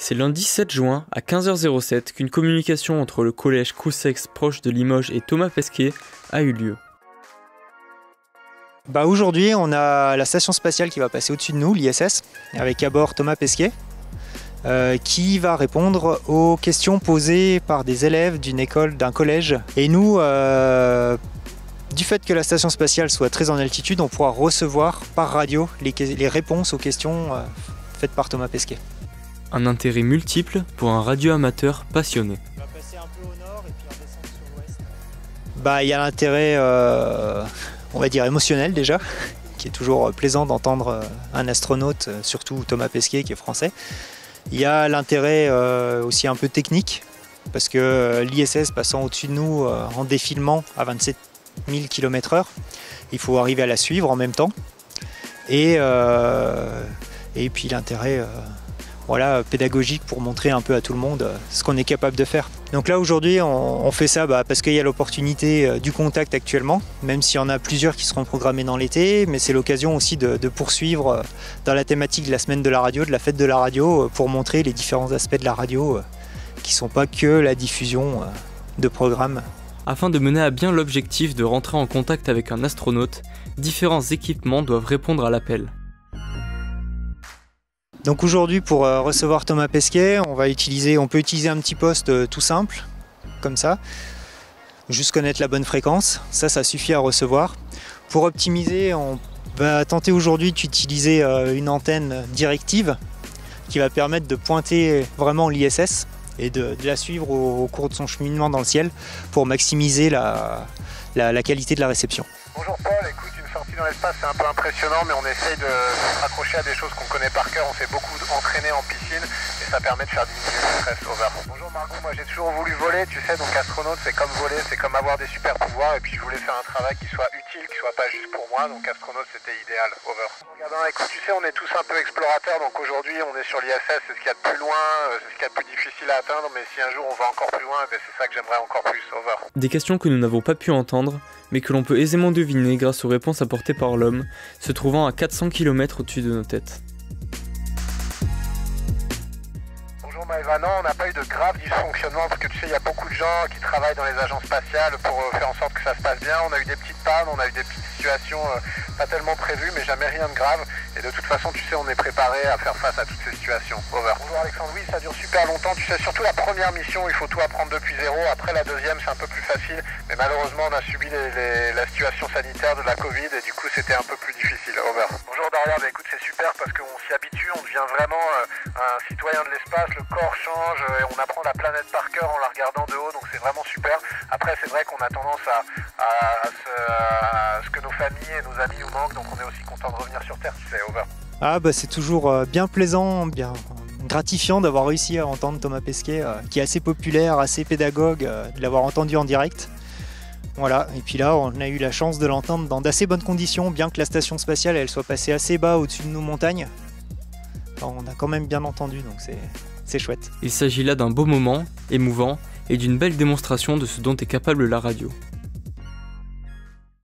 C'est lundi 7 juin à 15h07 qu'une communication entre le collège Coussex proche de Limoges et Thomas Pesquet a eu lieu. Aujourd'hui, on a la station spatiale qui va passer au-dessus de nous, l'ISS, avec à bord Thomas Pesquet, qui va répondre aux questions posées par des élèves d'une école, d'un collège. Et nous, du fait que la station spatiale soit très en altitude, on pourra recevoir par radio les réponses aux questions faites par Thomas Pesquet. Un intérêt multiple pour un radioamateur passionné. On va passer un peu au nord et puis redescendre sur l'ouest. Il y a l'intérêt, on va dire émotionnel déjà, qui est toujours plaisant d'entendre un astronaute, surtout Thomas Pesquet qui est français. Il y a l'intérêt aussi un peu technique, parce que l'ISS passant au-dessus de nous en défilement à 27 000 km/h, il faut arriver à la suivre en même temps. Et puis l'intérêt pédagogique pour montrer un peu à tout le monde ce qu'on est capable de faire. Donc là aujourd'hui on fait ça parce qu'il y a l'opportunité du contact actuellement, même s'il y en a plusieurs qui seront programmés dans l'été, mais c'est l'occasion aussi de poursuivre dans la thématique de la semaine de la radio, de la fête de la radio, pour montrer les différents aspects de la radio qui ne sont pas que la diffusion de programmes. Afin de mener à bien l'objectif de rentrer en contact avec un astronaute, différents équipements doivent répondre à l'appel. Donc aujourd'hui, pour recevoir Thomas Pesquet, on peut utiliser un petit poste tout simple, comme ça. Juste connaître la bonne fréquence, ça suffit à recevoir. Pour optimiser, on va tenter aujourd'hui d'utiliser une antenne directive qui va permettre de pointer vraiment l'ISS et de la suivre au cours de son cheminement dans le ciel pour maximiser la qualité de la réception. Bonjour Paul, écoute, une sortie dans l'espace c'est un peu impressionnant, mais on essaye de se raccrocher à des choses qu'on connaît par cœur. On s'est beaucoup entraîné en piscine et ça permet de faire diminuer le stress. Over. Bonjour Margot, moi j'ai toujours voulu voler, tu sais, donc astronaute c'est comme voler, c'est comme avoir des super pouvoirs, et puis je voulais faire un travail qui soit utile, qui soit pas juste pour moi, donc astronaute c'était idéal. Over. Écoute, tu sais, on est tous un peu explorateurs, donc aujourd'hui on est sur l'ISS, c'est ce qu'il y a de plus loin, c'est ce qu'il y a de plus difficile à atteindre, mais si un jour on va encore plus loin, c'est ça que j'aimerais encore plus. Over. Des questions que nous n'avons pas pu entendre, mais que l'on peut aisément deviner grâce aux réponses apportées par l'homme, se trouvant à 400 km au-dessus de nos têtes. Bonjour Maëva, non, on n'a pas eu de grave dysfonctionnement, parce que tu sais, il y a beaucoup de gens qui travaillent dans les agences spatiales pour faire en sorte que ça se passe bien. On a eu des petites pannes, on a eu des petites situations pas tellement prévues, mais jamais rien de grave. Et de toute façon, tu sais, on est préparé à faire face à toutes ces situations. Over. Bonjour Alexandre, oui, ça dure super longtemps. Tu sais, surtout la première mission, il faut tout apprendre depuis zéro. Après la deuxième, c'est un peu plus facile. Mais malheureusement, on a subi la situation sanitaire de la Covid et du coup, c'était un peu plus difficile. Over. Bonjour Daria, écoute, c'est super parce qu'on s'y habitue, on devient vraiment un citoyen de l'espace, le corps change et on apprend la planète par cœur en la regardant de haut, donc c'est vraiment super. Après, c'est vrai qu'on a tendance à ce que nos familles et nos amis nous manquent, donc on est aussi content de revenir sur Terre, tu sais. Over. C'est toujours bien plaisant, bien gratifiant d'avoir réussi à entendre Thomas Pesquet, qui est assez populaire, assez pédagogue, de l'avoir entendu en direct. Voilà, et puis là on a eu la chance de l'entendre dans d'assez bonnes conditions, bien que la station spatiale elle soit passée assez bas au-dessus de nos montagnes. On a quand même bien entendu, donc c'est chouette. Il s'agit là d'un beau moment, émouvant, et d'une belle démonstration de ce dont est capable la radio.